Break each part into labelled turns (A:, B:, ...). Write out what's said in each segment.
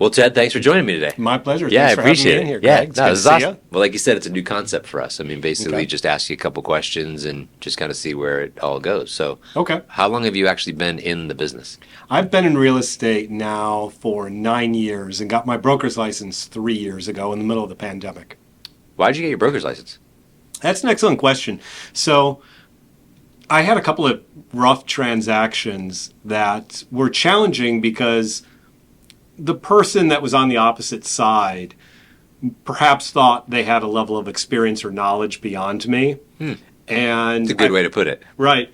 A: Well, Ted, thanks for joining me today.
B: My pleasure.
A: Yeah,
B: Thanks
A: I
B: for having
A: appreciate
B: me
A: it.
B: in here,
A: Yeah,
B: Greg. It's
A: no,
B: good
A: this is
B: to see
A: awesome.
B: ya.
A: Well, like you said, it's a new concept for us. I mean, basically,
B: Okay.
A: just ask you a couple questions and just kind of see where it all goes. So,
B: Okay.
A: how long have you actually been in the business?
B: I've been in real estate now for 9 years and got my broker's license 3 years ago in the middle of the pandemic.
A: Why did you get your broker's license?
B: That's an excellent question. So I had a couple of rough transactions that were challenging because the person that was on the opposite side perhaps thought they had a level of experience or knowledge beyond me. And
A: It's a good way to put it.
B: Right.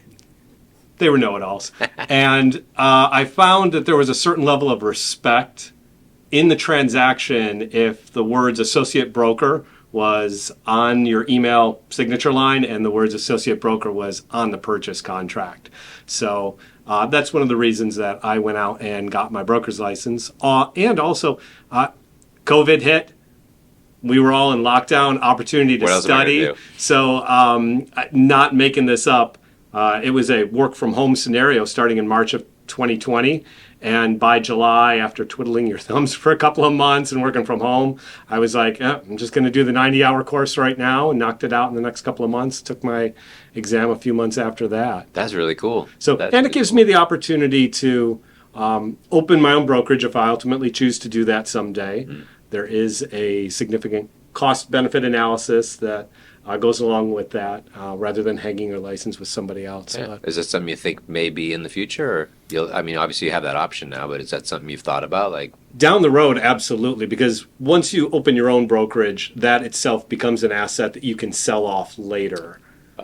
B: They were know-it-alls. And I found that there was a certain level of respect in the transaction if the words associate broker was on your email signature line and the words associate broker was on the purchase contract. So that's one of the reasons that I went out and got my broker's license. And also, COVID hit. We were all in lockdown, opportunity to
A: What else am I gonna
B: study.
A: do?
B: So not making this up, it was a work from home scenario starting in March of 2020. And by July, after twiddling your thumbs for a couple of months and working from home, I was like, I'm just going to do the 90-hour course right now, and knocked it out in the next couple of months. Took my exam a few months after that.
A: That's really cool.
B: So,
A: That's
B: and
A: really
B: it gives
A: cool.
B: me the opportunity to open my own brokerage if I ultimately choose to do that someday. There is a significant cost-benefit analysis that goes along with that, rather than hanging your license with somebody else.
A: Yeah. Is that something you think may be in the future? Or I mean, obviously you have that option now, but is that something you've thought about? Like,
B: Down the road, absolutely, because once you open your own brokerage, that itself becomes an asset that you can sell off later.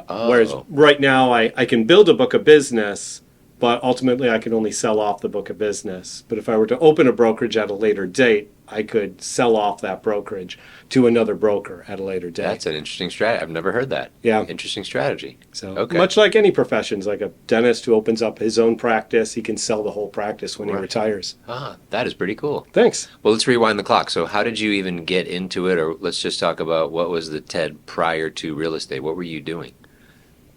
B: Whereas right now, I can build a book of business, but ultimately I can only sell off the book of business. But if I were to open a brokerage at a later date, I could sell off that brokerage to another broker at a later date.
A: that's an interesting strategy. I've never heard that.
B: Yeah.
A: Interesting strategy.
B: So
A: Okay.
B: much like any professions, like a dentist who opens up his own practice, he can sell the whole practice when he
A: Right.
B: retires.
A: That is pretty cool.
B: Thanks.
A: Well, let's rewind the clock. So, how did you even get into it? Or let's just talk about what was the Ted prior to real estate? What were you doing?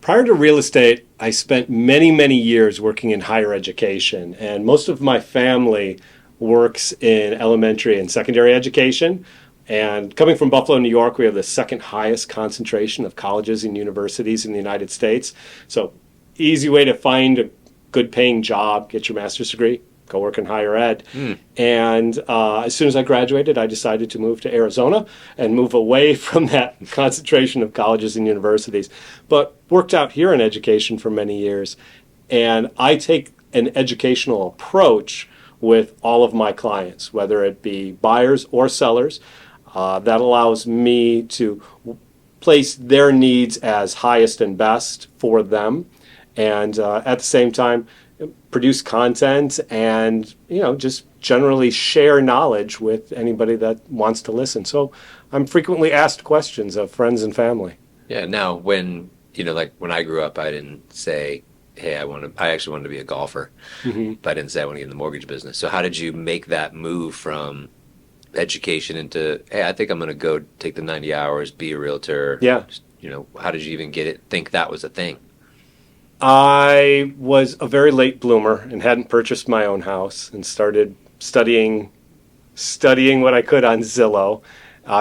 B: Prior to real estate, I spent many, many years working in higher education, and most of my family works in elementary and secondary education. And coming from Buffalo, New York, we have the second highest concentration of colleges and universities in the United States. So, easy way to find a good paying job, get your master's degree, go work in higher ed. And as soon as I graduated, I decided to move to Arizona and move away from that concentration of colleges and universities. But worked out here in education for many years. And I take an educational approach with all of my clients, whether it be buyers or sellers. That allows me to place their needs as highest and best for them. And at the same time, produce content and just generally share knowledge with anybody that wants to listen. So I'm frequently asked questions of friends and family.
A: Yeah. Now, when like when I grew up, I didn't say, "Hey, I actually wanted to be a golfer," but I didn't say I want to get in the mortgage business. So, how did you make that move from education into, "Hey, I think I'm going to go take the 90 hours, be a realtor"?
B: Yeah.
A: Just, how did you even think that was a thing?
B: I was a very late bloomer and hadn't purchased my own house and started studying what I could on Zillow,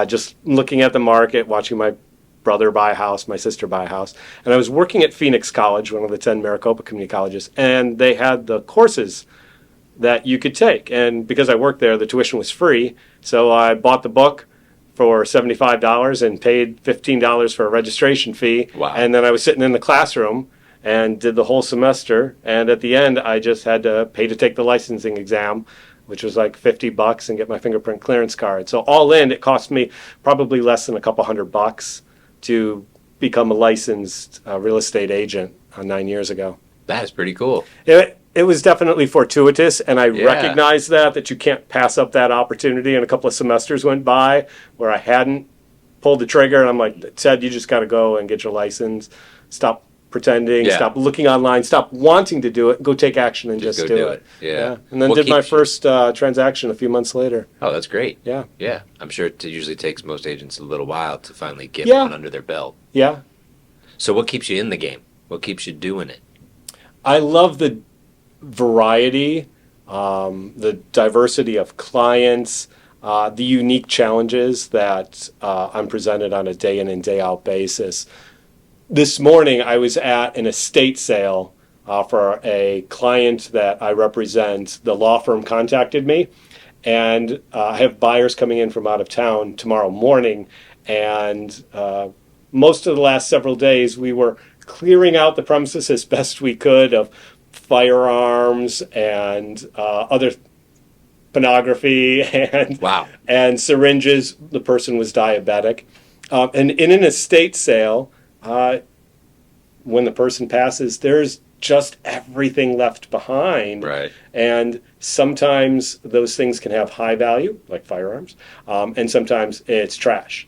B: just looking at the market, watching my brother buy a house, my sister buy a house. And I was working at Phoenix College, one of the 10 Maricopa community colleges, and they had the courses that you could take. And because I worked there, the tuition was free. So I bought the book for $75 and paid $15 for a registration fee.
A: Wow.
B: And then I was sitting in the classroom and did the whole semester. And at the end, I just had to pay to take the licensing exam, which was like $50 and get my fingerprint clearance card. So all in, it cost me probably less than a couple $100 to become a licensed real estate agent 9 years ago.
A: That is pretty cool.
B: It was definitely fortuitous, and I
A: Yeah.
B: recognized that you can't pass up that opportunity. And a couple of semesters went by where I hadn't pulled the trigger, and I'm like, Ted, you just got to go and get your license. Stop pretending,
A: Yeah.
B: stop looking online, stop wanting to do it, go take action and just
A: go
B: do
A: do
B: it.
A: it. Yeah.
B: And then
A: What
B: did my
A: keeps you-
B: first transaction a few months later.
A: Oh, that's great.
B: Yeah.
A: Yeah. I'm sure it usually takes most agents a little while to finally get
B: Yeah.
A: one under their belt.
B: Yeah.
A: So, what keeps you in the game? What keeps you doing it?
B: I love the variety the diversity of clients, the unique challenges that I'm presented on a day in and day out basis. This morning, I was at an estate sale for a client that I represent. The law firm contacted me, and I have buyers coming in from out of town tomorrow morning. And most of the last several days, we were clearing out the premises as best we could of firearms and other pornography and
A: Wow.
B: and syringes. The person was diabetic, and in an estate sale, when the person passes, there's just everything left behind.
A: Right.
B: And sometimes those things can have high value, like firearms, and sometimes it's trash.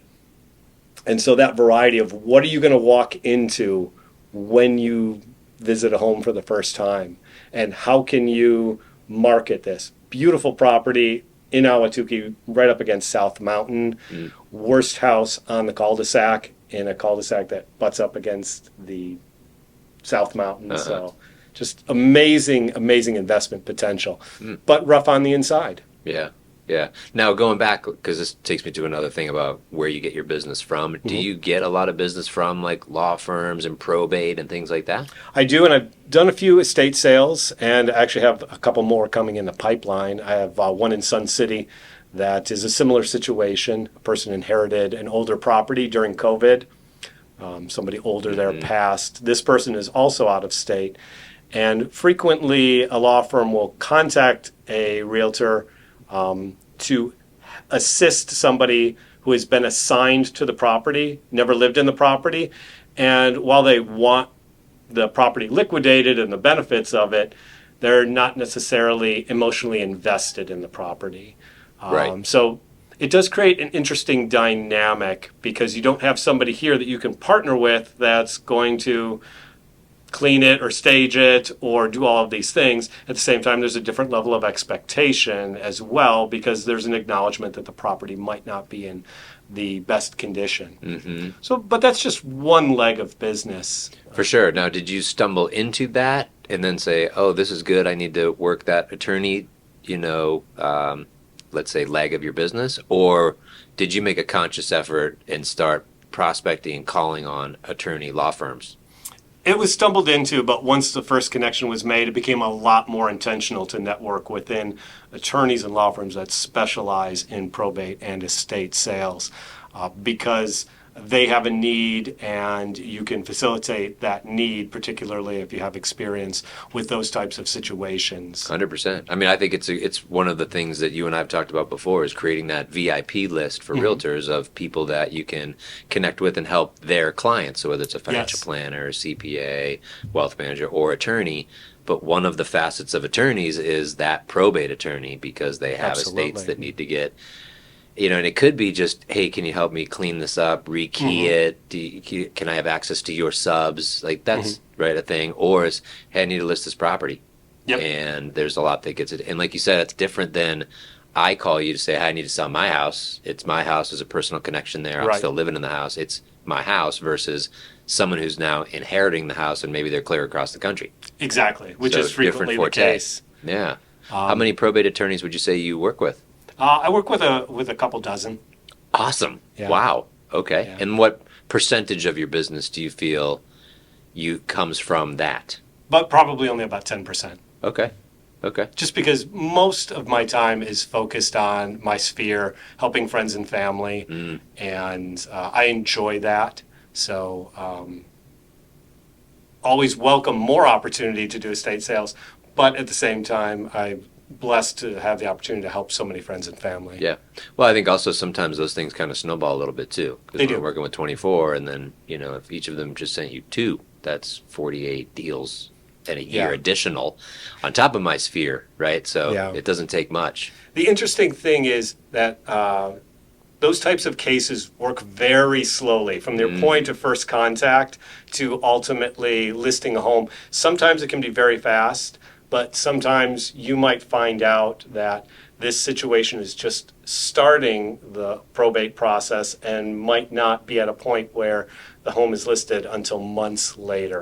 B: And so that variety of what are you going to walk into when you visit a home for the first time, and how can you market this beautiful property in Ahwatukee, right up against South Mountain, worst house on the cul-de-sac, in a cul-de-sac that butts up against the South Mountain. So just amazing, amazing investment potential, but rough on the inside.
A: Yeah. Yeah. Now going back, because this takes me to another thing about where you get your business from. Do you get a lot of business from like law firms and probate and things like that?
B: I do, and I've done a few estate sales, and actually have a couple more coming in the pipeline. I have one in Sun City that is a similar situation. A person inherited an older property during COVID. Somebody older there passed. This person is also out of state, and frequently a law firm will contact a realtor to assist somebody who has been assigned to the property, never lived in the property, and while they want the property liquidated and the benefits of it, they're not necessarily emotionally invested in the property.
A: Right.
B: So it does create an interesting dynamic, because you don't have somebody here that you can partner with that's going to clean it or stage it or do all of these things. At the same time, there's a different level of expectation as well, because there's an acknowledgement that the property might not be in the best condition. So, but that's just one leg of business.
A: For sure. Now, did you stumble into that and then say, oh, this is good, I need to work that attorney, let's say leg of your business? Or did you make a conscious effort and start prospecting and calling on attorney law firms?
B: It was stumbled into, but once the first connection was made, it became a lot more intentional to network within attorneys and law firms that specialize in probate and estate sales, because they have a need, and you can facilitate that need, particularly if you have experience with those types of situations.
A: 100%. I mean, I think it's one of the things that you and I have talked about before, is creating that VIP list for realtors of people that you can connect with and help their clients. So whether it's a financial planner, CPA, wealth manager, or attorney. But one of the facets of attorneys is that probate attorney, because they have estates that need to get, and it could be just, hey, can you help me clean this up, rekey it? Can I have access to your subs? Like, that's a thing. Or it's, hey, I need to list this property. And there's a lot that gets it. And like you said, it's different than I call you to say, hey, I need to sell my house. It's my house. There's a personal connection there. I'm still living in the house. It's my house, versus someone who's now inheriting the house and maybe they're clear across the country.
B: Exactly, which is frequently the case.
A: Yeah. How many probate attorneys would you say you work with?
B: I work with a couple dozen.
A: Awesome.
B: Yeah.
A: Wow. Okay.
B: Yeah.
A: And what percentage of your business do you feel comes from that?
B: But probably only about 10%.
A: Okay.
B: Just because most of my time is focused on my sphere, helping friends and family, and I enjoy that. So always welcome more opportunity to do estate sales, but at the same time, I'm blessed to have the opportunity to help so many friends and family.
A: Yeah. Well, I think also sometimes those things kind of snowball a little bit too.
B: They
A: Because
B: do.
A: we're working with 24, and then, if each of them just sent you 2, that's 48 deals in a year additional on top of my sphere, right? So it doesn't take much.
B: The interesting thing is that those types of cases work very slowly from their point of first contact to ultimately listing a home. Sometimes it can be very fast, but sometimes you might find out that this situation is just starting the probate process and might not be at a point where the home is listed until months later,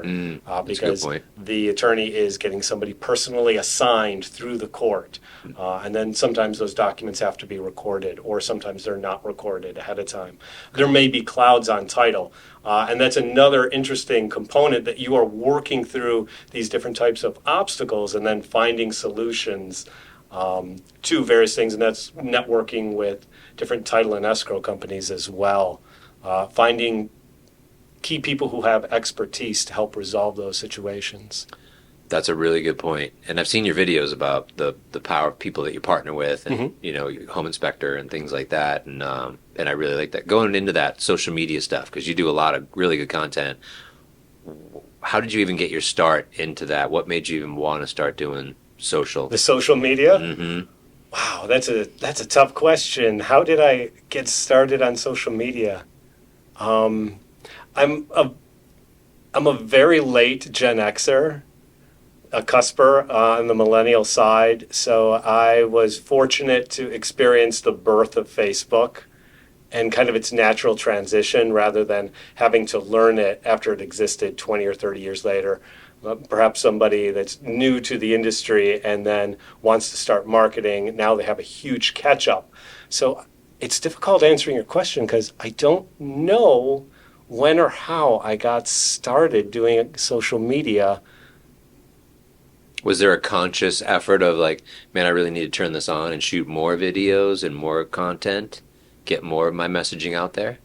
B: because the attorney is getting somebody personally assigned through the court. And then sometimes those documents have to be recorded, or sometimes they're not recorded ahead of time. There may be clouds on title. And that's another interesting component, that you are working through these different types of obstacles and then finding solutions to various things. And that's networking with different title and escrow companies as well. Finding key people who have expertise to help resolve those situations.
A: That's a really good point. And I've seen your videos about the power of people that you partner with, and your home inspector and things like that. And I really like that. Going into that social media stuff, because you do a lot of really good content. How did you even get your start into that? What made you even want to start doing social? The social media? Mm-hmm. Wow, that's a tough question. How did I get started on social media? I'm a very late Gen Xer, a cusper on the millennial side. So I was fortunate to experience the birth of Facebook and kind of its natural transition, rather than having to learn it after it existed 20 or 30 years later. Perhaps somebody that's new to the industry and then wants to start marketing, now they have a huge catch up. So it's difficult answering your question, because I don't know when or how I got started doing social media. Was there a conscious effort of like, man, I really need to turn this on and shoot more videos and more content, get more of my messaging out there?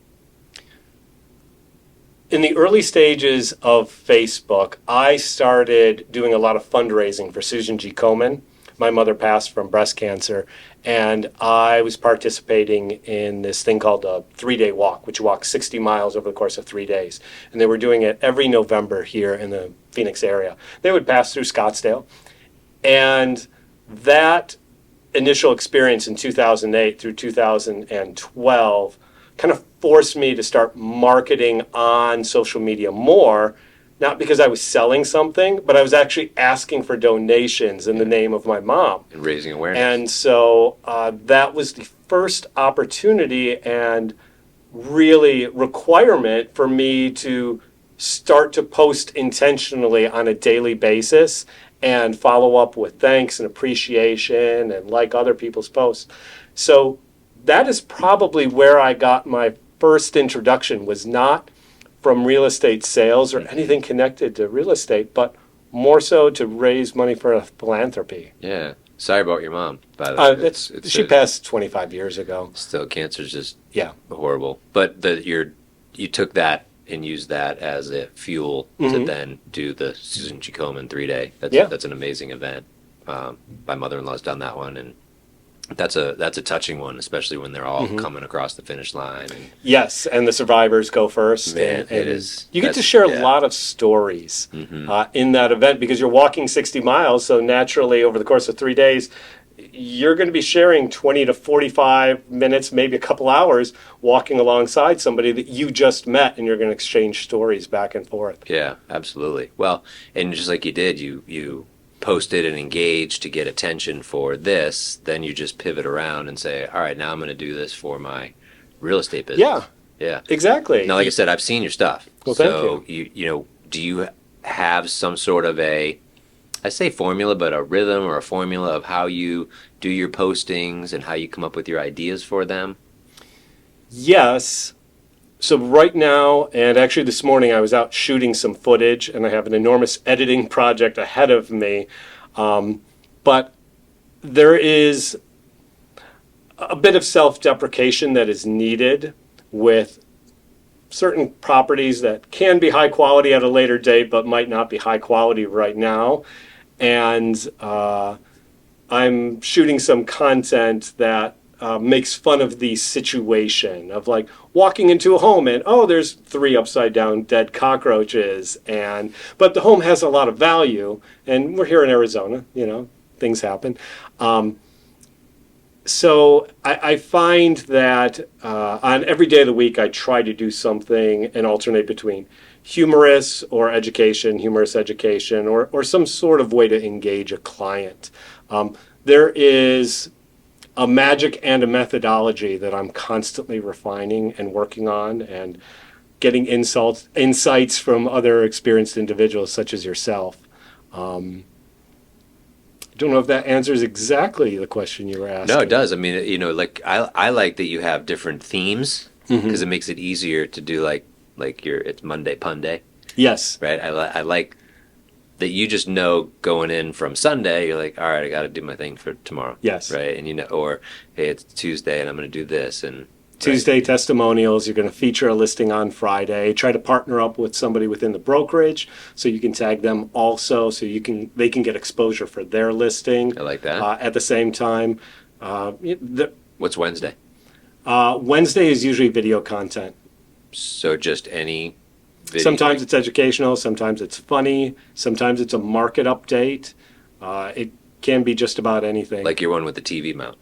A: In the early stages of Facebook, I started doing a lot of fundraising for Susan G. Komen. My mother passed from breast cancer, and I was participating in this thing called a 3-day walk, which walks 60 miles over the course of 3 days. And they were doing it every November here in the Phoenix area. They would pass through Scottsdale. And that initial experience in 2008 through 2012 kind of forced me to start marketing on social media more, not because I was selling something, but I was actually asking for donations in the name of my mom. And raising awareness. And so that was the first opportunity and really requirement for me to start to post intentionally on a daily basis and follow up with thanks and appreciation and like other people's posts. So that is probably where I got my first introduction, was not from real estate sales or anything connected to real estate, but more so to raise money for a philanthropy. Yeah. Sorry about your mom, by the way. She passed 25 years ago. Still, cancer's just horrible. But you took that and used that as a fuel to then do the Susan G. Komen 3-day. That's an amazing event. My mother-in-law's done that one, and that's a touching one, especially when they're all coming across the finish line. And yes, and the survivors go first. Man, and it is. You get to share a lot of stories in that event, because you're walking 60 miles. So naturally, over the course of 3 days, you're going to be sharing 20 to 45 minutes, maybe a couple hours, walking alongside somebody that you just met, and you're going to exchange stories back and forth. Yeah, absolutely. Well, and just like you did, you posted and engaged to get attention for this, then you just pivot around and say, all right, now I'm going to do this for my real estate business. Yeah, exactly. Now, like I said, I've seen your stuff. Well, thank you. You know, do you have some sort of I say formula, but a rhythm or a formula of how you do your postings and how you come up with your ideas for them? Yes. So right now, and actually this morning, I was out shooting some footage, and I have an enormous editing project ahead of me. But there is a bit of self-deprecation that is needed with certain properties that can be high quality at a later date, but might not be high quality right now. And I'm shooting some content that makes fun of the situation of like walking into a home and, oh, there's 3 upside down dead cockroaches, but the home has a lot of value, and we're here in Arizona, things happen. So I find that on every day of the week, I try to do something and alternate between humorous education, or some sort of way to engage a client. There is
B: a magic and a methodology that I'm constantly refining and working on, and getting insights from other experienced individuals such as yourself. I don't know if that answers exactly the question you were asking.
A: No, it does. I mean, like I like that you have different themes because it makes it easier to do like it's Monday Pun Day,
B: Yes.
A: right? I like that you just know going in from Sunday, you're like, all right, I got to do my thing for tomorrow.
B: Yes.
A: Right. And or hey, it's Tuesday and I'm going to do this. And
B: Tuesday testimonials, you're going to feature a listing on Friday. Try to partner up with somebody within the brokerage so you can tag them also, so they can get exposure for their listing.
A: I like that.
B: At the same time.
A: What's Wednesday?
B: Wednesday is usually video content.
A: So just any video.
B: Sometimes it's educational, sometimes it's funny, sometimes it's a market update. It can be just about anything.
A: Like your one with the TV mount.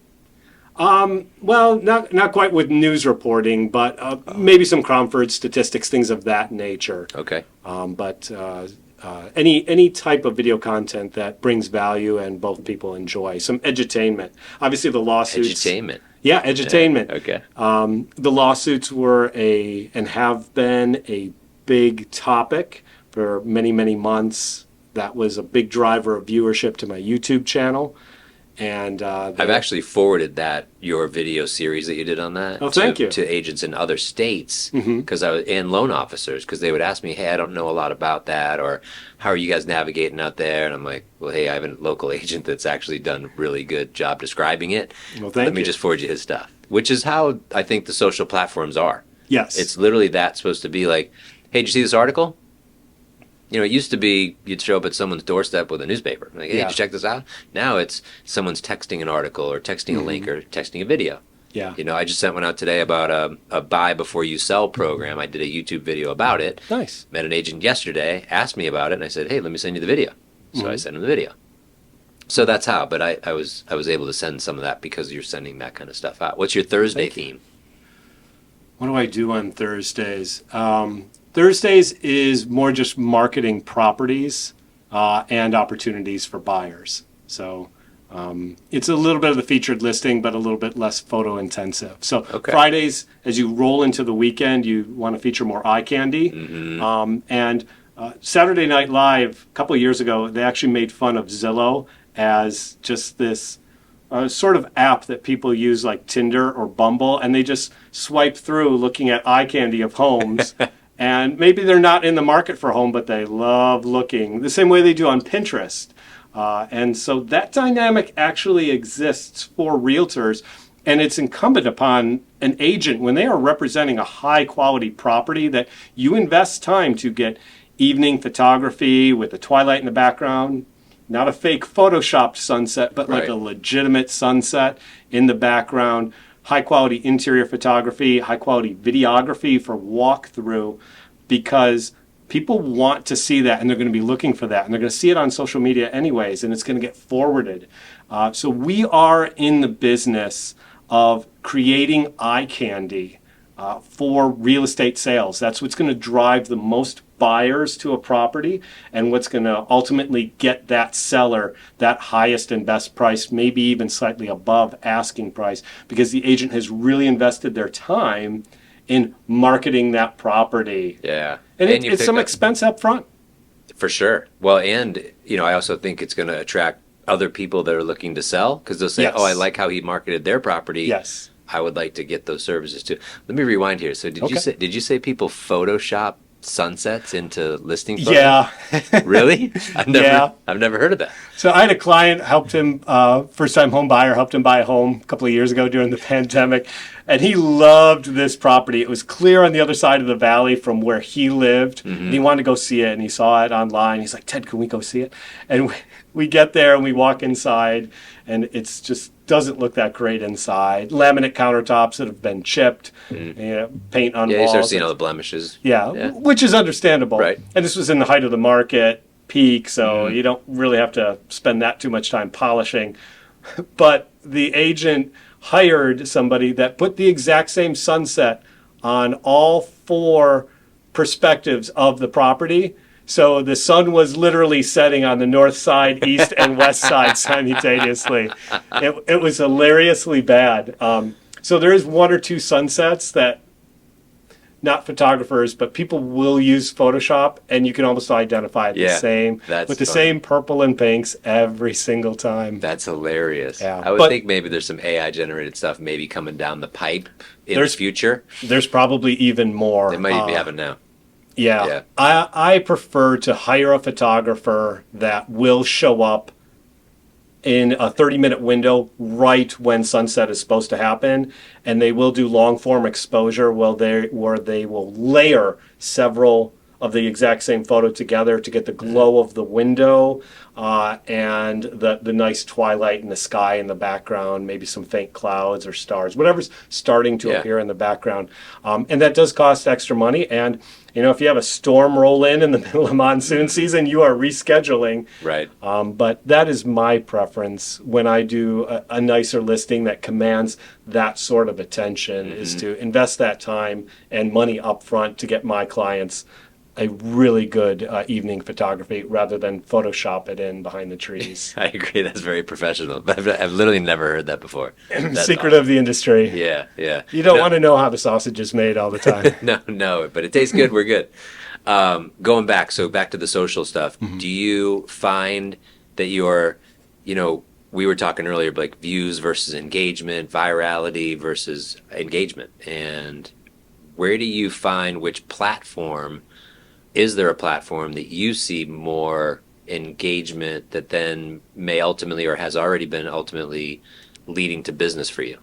B: Well, not quite with news reporting, but maybe some Cromford statistics, things of that nature.
A: Okay.
B: But any type of video content that brings value and both people enjoy. Some edutainment. Obviously, the lawsuits.
A: Edutainment.
B: Yeah, edutainment.
A: Okay.
B: The lawsuits were and have been a big topic for many, many months. That was a big driver of viewership to my YouTube channel. And
A: I've actually forwarded your video series that you did on that.
B: Oh, thank you.
A: To agents in other states and loan officers, because they would ask me, hey, I don't know a lot about that, or how are you guys navigating out there? And I'm like, well, hey, I have a local agent that's actually done a really good job describing it.
B: Well,
A: Let me just forward you his stuff, which is how I think the social platforms are.
B: Yes.
A: It's literally supposed to be like, hey, did you see this article? It used to be you'd show up at someone's doorstep with a newspaper. Like, hey, did you check this out? Now it's someone's texting an article or texting a link or texting a video.
B: Yeah.
A: I just sent one out today about a buy before you sell program. I did a YouTube video about it.
B: Nice.
A: Met an agent yesterday, asked me about it, and I said, hey, let me send you the video. So I sent him the video. So that's how. But I was able to send some of that because you're sending that kind of stuff out. What's your Thursday theme?
B: What do I do on Thursdays? Thursdays is more just marketing properties and opportunities for buyers. So it's a little bit of the featured listing, but a little bit less photo intensive. So Fridays, as you roll into the weekend, you want to feature more eye candy. And Saturday Night Live, a couple of years ago, they actually made fun of Zillow as just this sort of app that people use like Tinder or Bumble, and they just swipe through looking at eye candy of homes. And maybe they're not in the market for a home, but they love looking the same way they do on Pinterest. And so that dynamic actually exists for realtors. And it's incumbent upon an agent, when they are representing a high quality property, that you invest time to get evening photography with the twilight in the background, not a fake photoshopped sunset, but like a legitimate sunset in the background. High quality interior photography, high quality videography for walkthrough, because people want to see that and they're going to be looking for that and they're going to see it on social media anyways, and it's going to get forwarded. So we are in the business of creating eye candy for real estate sales. That's what's going to drive the most buyers to a property and what's going to ultimately get that seller that highest and best price, maybe even slightly above asking price, because the agent has really invested their time in marketing that property.
A: Yeah.
B: And it's some expense up front.
A: For sure. Well, and, I also think it's going to attract other people that are looking to sell, because they'll say, oh, I like how he marketed their property.
B: Yes.
A: I would like to get those services too. Let me rewind here. So did you say people Photoshop sunsets into listing photos?
B: Yeah.
A: Really? I've never heard of that.
B: So I had a client, helped him, first-time home buyer, helped him buy a home a couple of years ago during the pandemic, and he loved this property. It was clear on the other side of the valley from where he lived, and he wanted to go see it, and he saw it online. He's like, Ted, can we go see it? And we get there, and we walk inside, and it's just doesn't look that great inside. Laminate countertops that have been chipped, paint on walls.
A: Yeah, you start seeing all the blemishes.
B: Yeah, which is understandable.
A: Right.
B: And this was in the height of the market, peak, so you don't really have to spend that too much time polishing. But the agent hired somebody that put the exact same sunset on all 4 perspectives of the property. So the sun was literally setting on the north side, east, and west side simultaneously. It was hilariously bad. So there is one or two sunsets that, not photographers, but people will use Photoshop, and you can almost identify it the
A: Yeah,
B: same
A: that's
B: with the
A: funny.
B: same purple and pinks every single time.
A: That's hilarious.
B: Yeah,
A: I would
B: but
A: think maybe there's some AI generated stuff maybe coming down the pipe in the
B: there's
A: future.
B: there's probably even more.
A: They might even be happening now.
B: Yeah,
A: Yeah.
B: I prefer to hire a photographer that will show up in a 30-minute window right when sunset is supposed to happen, and they will do long form exposure where they will layer several of the exact same photo together to get the glow of the window and the nice twilight in the sky in the background, maybe some faint clouds or stars, whatever's starting to
A: Yeah.
B: appear in the background. And that does cost extra money. And if you have a storm roll in the middle of monsoon season, you are rescheduling.
A: Right.
B: But that is my preference when I do a nicer listing that commands that sort of attention, is to invest that time and money up front to get my clients a really good evening photography rather than Photoshop it in behind the trees.
A: I agree. That's very professional. I've literally never heard that before. That's
B: Secret
A: awesome.
B: of the industry.
A: Yeah, yeah.
B: You don't
A: No,
B: want to know how the sausage is made all the time.
A: no, but it tastes good. We're good. Going back, so back to the social stuff. Do you find that we were talking earlier, like views versus engagement, virality versus engagement, and where do you find which platform? Is there a platform that you see more engagement that then may ultimately or has already been ultimately leading to business for you?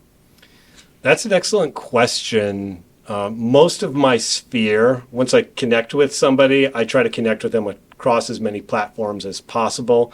B: That's an excellent question. Most of my sphere, once I connect with somebody, I try to connect with them across as many platforms as possible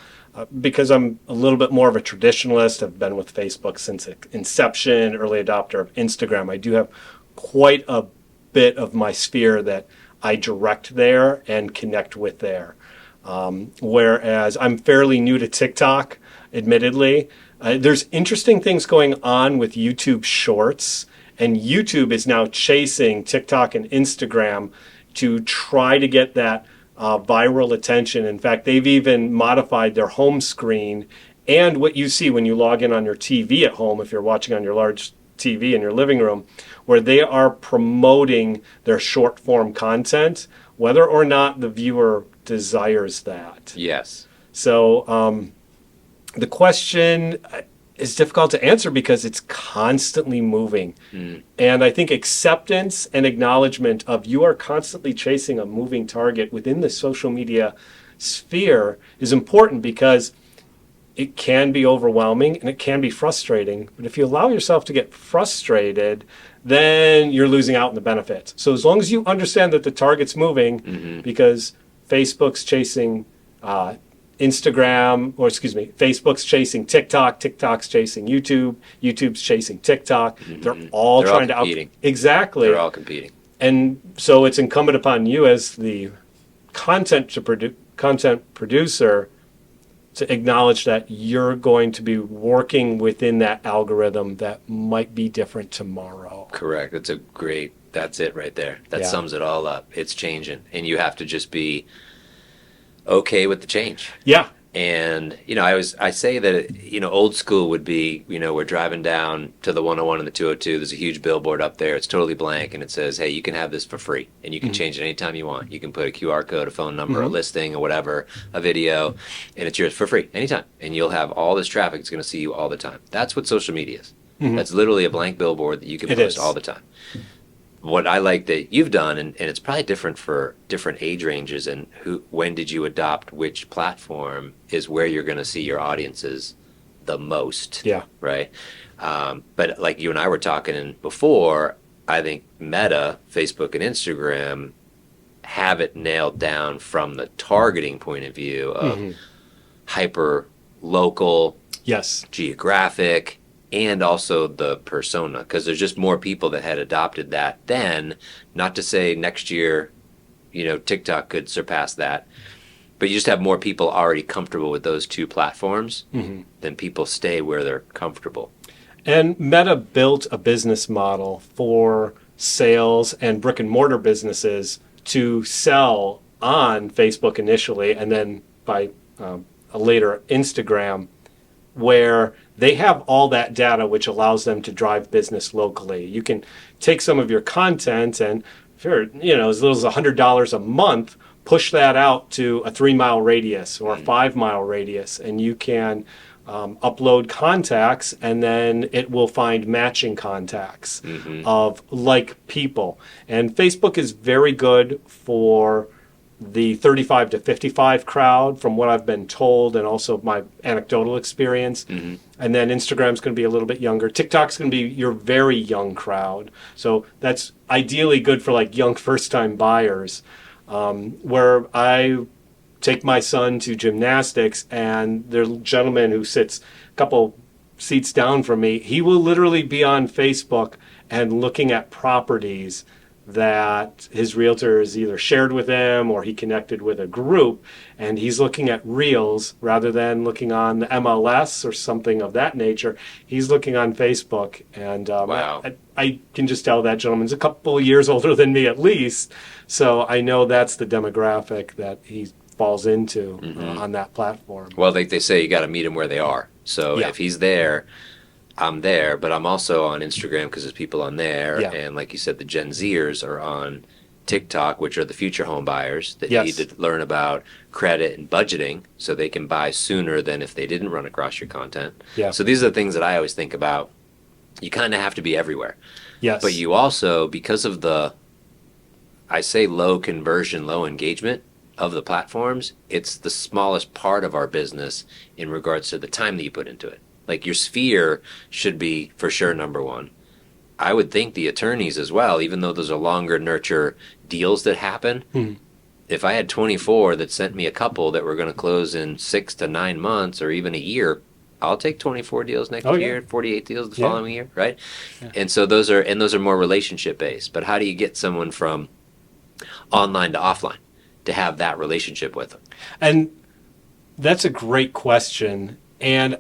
B: because I'm a little bit more of a traditionalist. I've been with Facebook since inception, early adopter of Instagram. I do have quite a bit of my sphere that I direct there and connect with there. Whereas I'm fairly new to TikTok, admittedly. There's interesting things going on with YouTube Shorts, and YouTube is now chasing TikTok and Instagram to try to get that viral attention. In fact, they've even modified their home screen and what you see when you log in on your TV at home, if you're watching on your large TV in your living room, where they are promoting their short form content, whether or not the viewer desires that.
A: Yes.
B: So the question is difficult to answer because it's constantly moving. And I think acceptance and acknowledgement of you are constantly chasing a moving target within the social media sphere is important, because it can be overwhelming and it can be frustrating. But if you allow yourself to get frustrated, then you're losing out on the benefits. So as long as you understand that the target's moving, because Facebook's chasing Facebook's chasing TikTok, TikTok's chasing YouTube, YouTube's chasing TikTok. They're all
A: They're all
B: trying to
A: competing.
B: Exactly.
A: They're all competing.
B: And so it's incumbent upon you as the content producer to acknowledge that you're going to be working within that algorithm that might be different tomorrow.
A: Correct. That's it right there. That sums it all up. It's changing, and you have to just be okay with the change.
B: Yeah.
A: And I say that old school would be, we're driving down to the 101 and the 202. There's a huge billboard up there. It's totally blank, and it says, "Hey, you can have this for free, and you can change it anytime you want. You can put a QR code, a phone number, a listing, or whatever, a video, and it's yours for free anytime. And you'll have all this traffic that's going to see you all the time." That's what social media is. That's literally a blank billboard that you can post all the time. What I like that you've done, and it's probably different for different age ranges, and when did you adopt which platform, is where you're going to see your audiences the most.
B: Yeah.
A: Right. But like you and I were talking before, I think Meta, Facebook, and Instagram have it nailed down from the targeting point of view of hyper local,
B: Yes.
A: geographic, and also the persona, because there's just more people that had adopted that then. Not to say next year, TikTok could surpass that, but you just have more people already comfortable with those two platforms, then people stay where they're comfortable.
B: And Meta built a business model for sales and brick and mortar businesses to sell on Facebook initially, and then by later Instagram. where they have all that data, which allows them to drive business locally. You can take some of your content and, for as little as $100 a month, push that out to a 3-mile radius or a 5-mile radius, and you can upload contacts, and then it will find matching contacts of like people. And Facebook is very good for the 35 to 55 crowd, from what I've been told, and also my anecdotal experience. And then Instagram's going to be a little bit younger. TikTok's going to be your very young crowd. So that's ideally good for like young first-time buyers, where I take my son to gymnastics, and there's a gentleman who sits a couple seats down from me. He will literally be on Facebook and looking at properties that his realtor has either shared with him or he connected with a group, and he's looking at reels rather than looking on the MLS or something of that nature. He's looking on Facebook, and
A: Wow.
B: I can just tell that gentleman's a couple of years older than me at least, so I know that's the demographic that he falls into on that platform.
A: Well, they say you got to meet them where they are. So
B: Yeah.
A: if he's there, I'm there, but I'm also on Instagram because there's people on there.
B: Yeah.
A: And like you said, the Gen Zers are on TikTok, which are the future home buyers that
B: Yes.
A: need to learn about credit and budgeting so they can buy sooner than if they didn't run across your content.
B: Yeah.
A: So these are the things that I always think about. You kind of have to be everywhere.
B: Yes.
A: But you also, because of the, I say low conversion, low engagement of the platforms, it's the smallest part of our business in regards to the time that you put into it. Like your sphere should be for sure number one. I would think the attorneys as well, even though those are longer nurture deals that happen. If I had 24 that sent me a couple that were going to close in 6 to 9 months or even a year, I'll take 24 deals next year, 48 deals the following year, right? Yeah. And so those are more relationship based. But how do you get someone from online to offline to have that relationship with them?
B: And that's a great question. And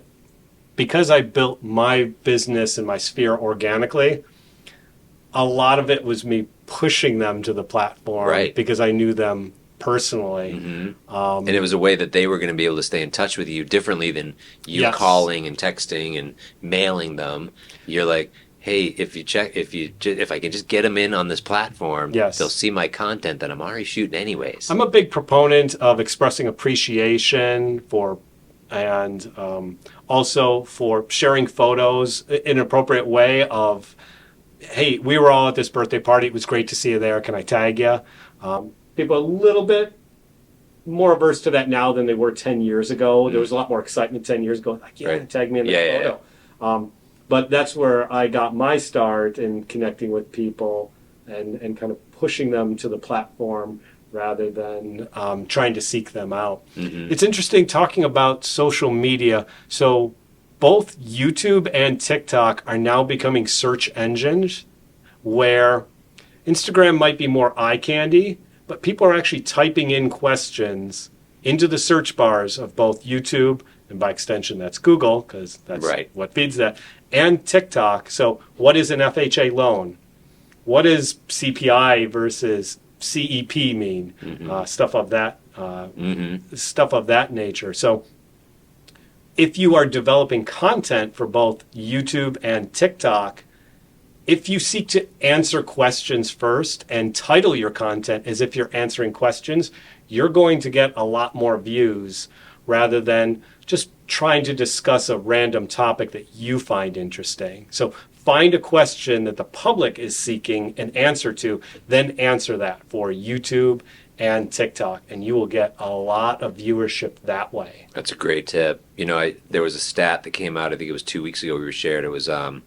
B: because I built my business and my sphere organically, a lot of it was me pushing them to the platform,
A: Right.
B: because I knew them personally.
A: And it was a way that they were going to be able to stay in touch with you differently than you
B: Yes.
A: calling and texting and mailing them. You're like, hey, if I can just get them in on this platform,
B: Yes.
A: they'll see my content that I'm already shooting anyways.
B: I'm a big proponent of expressing appreciation for, and also for sharing photos in an appropriate way of, hey, we were all at this birthday party. It was great to see you there. Can I tag you? People are a little bit more averse to that now than they were 10 years ago. There was a lot more excitement 10 years ago. Like, yeah,
A: Right.
B: tag me in the
A: Yeah,
B: photo. But that's where I got my start in connecting with people and kind of pushing them to the platform rather than trying to seek them out. It's interesting talking about social media. So both YouTube and TikTok are now becoming search engines, where Instagram might be more eye candy, but people are actually typing in questions into the search bars of both YouTube, and by extension that's Google, because that's
A: Right.
B: what feeds that, and TikTok. So what is an FHA loan? What does CPI versus CEP mean? Stuff of that nature. So if you are developing content for both YouTube and TikTok, if you seek to answer questions first and title your content as if you're answering questions, you're going to get a lot more views rather than just trying to discuss a random topic that you find interesting. So find a question that the public is seeking an answer to, then answer that for YouTube and TikTok, and you will get a lot of viewership that way.
A: That's a great tip. There was a stat that came out, I think it was 2 weeks ago we were shared. It was like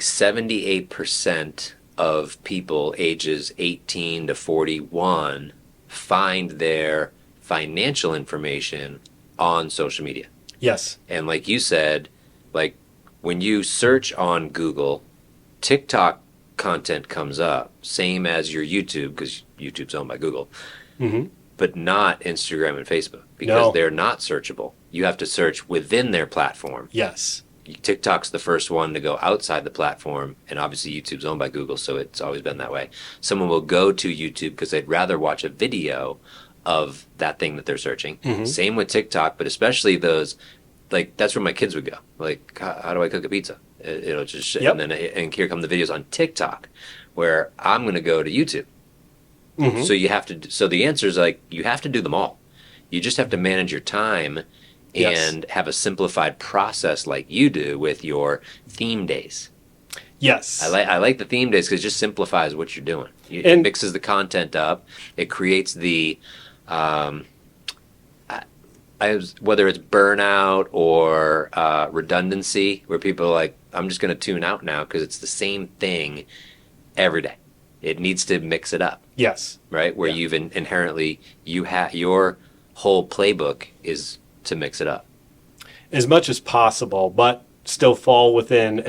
A: 78% of people ages 18 to 41 find their financial information on social media.
B: Yes.
A: And like you said, like when you search on Google, TikTok content comes up, same as your YouTube, because YouTube's owned by Google, but not Instagram and Facebook, because they're not searchable. You have to search within their platform.
B: Yes.
A: TikTok's the first one to go outside the platform, and obviously YouTube's owned by Google, so it's always been that way. Someone will go to YouTube because they'd rather watch a video of that thing that they're searching. Same with TikTok, but especially those, like, that's where my kids would go. Like, how do I cook a pizza? It'll just,
B: Yep.
A: and here come the videos on TikTok, where I'm going to go to YouTube. So you have to, so the answer is like, you have to do them all. You just have to manage your time and have a simplified process like you do with your theme days.
B: Yes.
A: I like the theme days because it just simplifies what you're doing. It mixes the content up. It creates the, whether it's burnout or redundancy, where people are like, I'm just going to tune out now because it's the same thing every day. It needs to mix it up.
B: Yes.
A: Right? Where you've inherently, your whole playbook is to mix it up.
B: As much as possible, but still fall within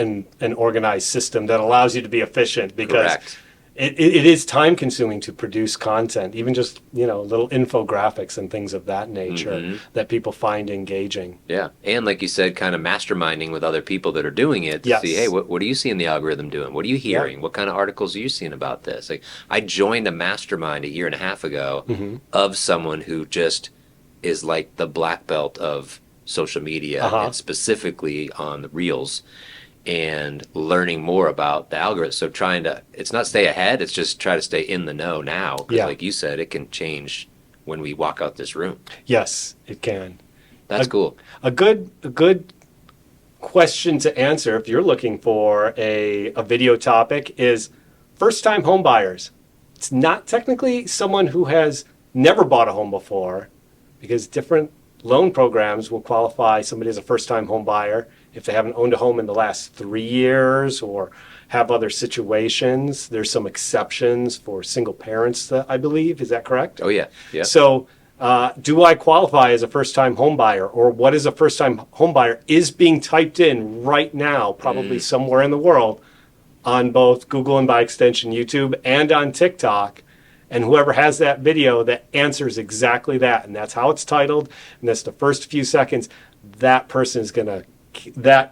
B: an organized system that allows you to be efficient, because
A: Correct.
B: it is time consuming to produce content, even just, little infographics and things of that nature that people find engaging.
A: Yeah. And like you said, kind of masterminding with other people that are doing it to see, hey, what are you seeing the algorithm doing? What are you hearing?
B: Yeah.
A: What kind of articles are you seeing about this? Like, I joined a mastermind 1.5 years ago of someone who just is like the black belt of social media and specifically on the reels, and learning more about the algorithm. So it's not stay ahead, it's just try to stay in the know now. Because like you said, it can change when we walk out this room.
B: Yes, it can.
A: That's cool.
B: A good question to answer if you're looking for a video topic is first-time home buyers. It's not technically someone who has never bought a home before, because different loan programs will qualify somebody as a first-time home buyer if they haven't owned a home in the last 3 years or have other situations. There's some exceptions for single parents, I believe. Is that correct?
A: Oh, yeah. Yeah.
B: So do I qualify as a first-time home buyer, or what is a first-time home buyer is being typed in right now, probably somewhere in the world, on both Google and by extension YouTube and on TikTok. And whoever has that video that answers exactly that, and that's how it's titled, and that's the first few seconds, that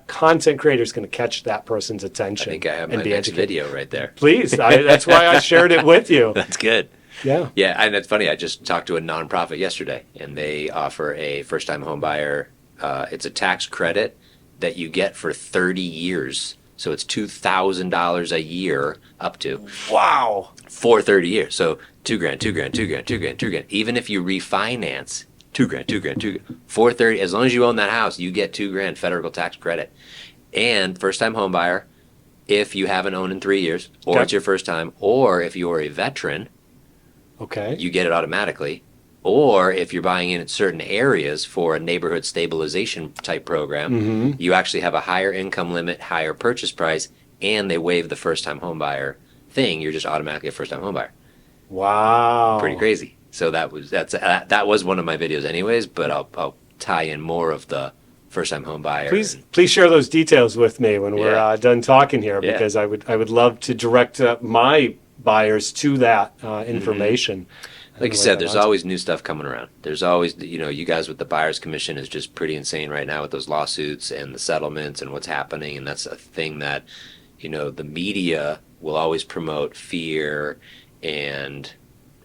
B: content creator is going to catch that person's attention.
A: I think I have
B: and
A: my
B: be
A: next
B: educated.
A: video right there.
B: Please. That's why I shared it with you.
A: That's good.
B: Yeah.
A: Yeah, and it's funny. I just talked to a nonprofit yesterday, and they offer a first-time home buyer. It's a tax credit that you get for 30 years. So it's $2,000 a year up to.
B: Wow.
A: For 30 years. So $2,000, $2,000, $2,000, $2,000, $2,000. Even if you refinance, $2,000, $2,000, $2,000. For 30, as long as you own that house, you get $2,000 federal tax credit. And first-time home buyer, if you haven't owned in 3 years, or it's your first time, or if you're a veteran, you get it automatically. Or if you're buying in certain areas for a neighborhood stabilization type program, you actually have a higher income limit, higher purchase price, and they waive the first-time home buyer thing. You're just automatically a first-time home buyer.
B: Wow.
A: Pretty crazy. So that was one of my videos anyways, but I'll tie in more of the first-time home buyer.
B: Please share those details with me when we're done talking here, because I would love to direct my buyers to that information.
A: Like you said, there's always new stuff coming around. There's always, you guys with the buyer's commission is just pretty insane right now with those lawsuits and the settlements and what's happening. And that's a thing that, the media will always promote fear and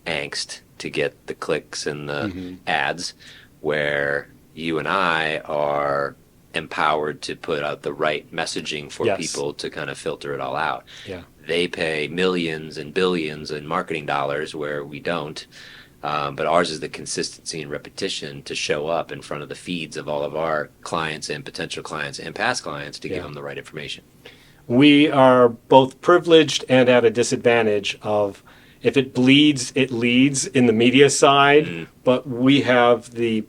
A: angst to get the clicks and the ads, where you and I are empowered to put out the right messaging for people to kind of filter it all out.
B: Yeah.
A: They pay millions and billions in marketing dollars where we don't. But ours is the consistency and repetition to show up in front of the feeds of all of our clients and potential clients and past clients to give them the right information.
B: We are both privileged and at a disadvantage of, if it bleeds, it leads in the media side, but we have the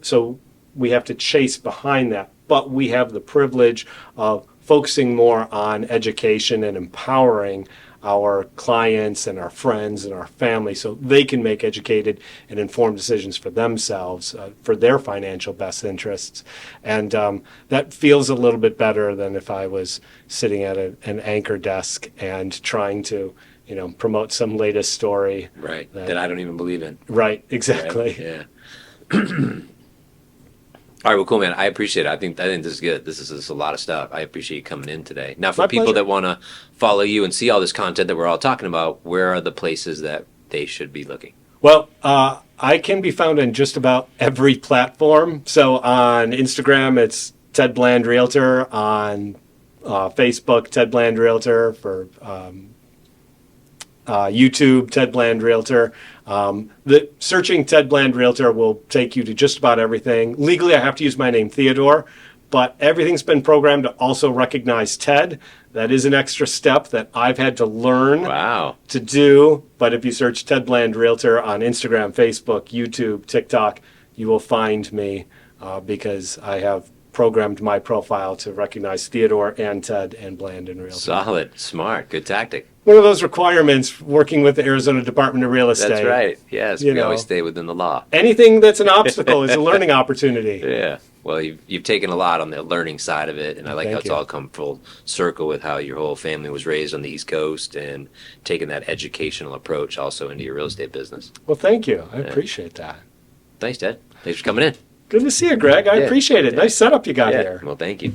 B: so we have to chase behind that. But we have the privilege of focusing more on education and empowering our clients and our friends and our family so they can make educated and informed decisions for themselves, for their financial best interests. And that feels a little bit better than if I was sitting at an anchor desk and trying to, promote some latest story.
A: Right, that I don't even believe in.
B: Right, exactly.
A: Right? Yeah. All right, well, cool, man. I appreciate it. I think this is good. This is a lot of stuff. I appreciate you coming in today. Now, for people that want to follow you and see all this content that we're all talking about, where are the places that they should be looking?
B: Well, I can be found on just about every platform. So on Instagram, it's Ted Bland Realtor. On Facebook, Ted Bland Realtor. For YouTube, Ted Bland Realtor. The searching Ted Bland Realtor will take you to just about everything. Legally, I have to use my name, Theodore, but everything's been programmed to also recognize Ted. That is an extra step that I've had to learn to do. But if you search Ted Bland Realtor on Instagram, Facebook, YouTube, TikTok, you will find me because I have programmed my profile to recognize Theodore and Ted and Bland and Realtor.
A: Solid, smart, good tactic.
B: One of those requirements working with the Arizona Department of Real Estate.
A: That's right. Yes, we always stay within the law.
B: Anything that's an obstacle is a learning opportunity.
A: Yeah. Well, you've taken a lot on the learning side of it, and I like how it's all come full circle with how your whole family was raised on the East Coast and taking that educational approach also into your real estate business.
B: Well, thank you. I appreciate that.
A: Thanks, Ted. Thanks for coming in.
B: Good to see you, Greg. I appreciate it. Nice setup you got here.
A: Well, thank you.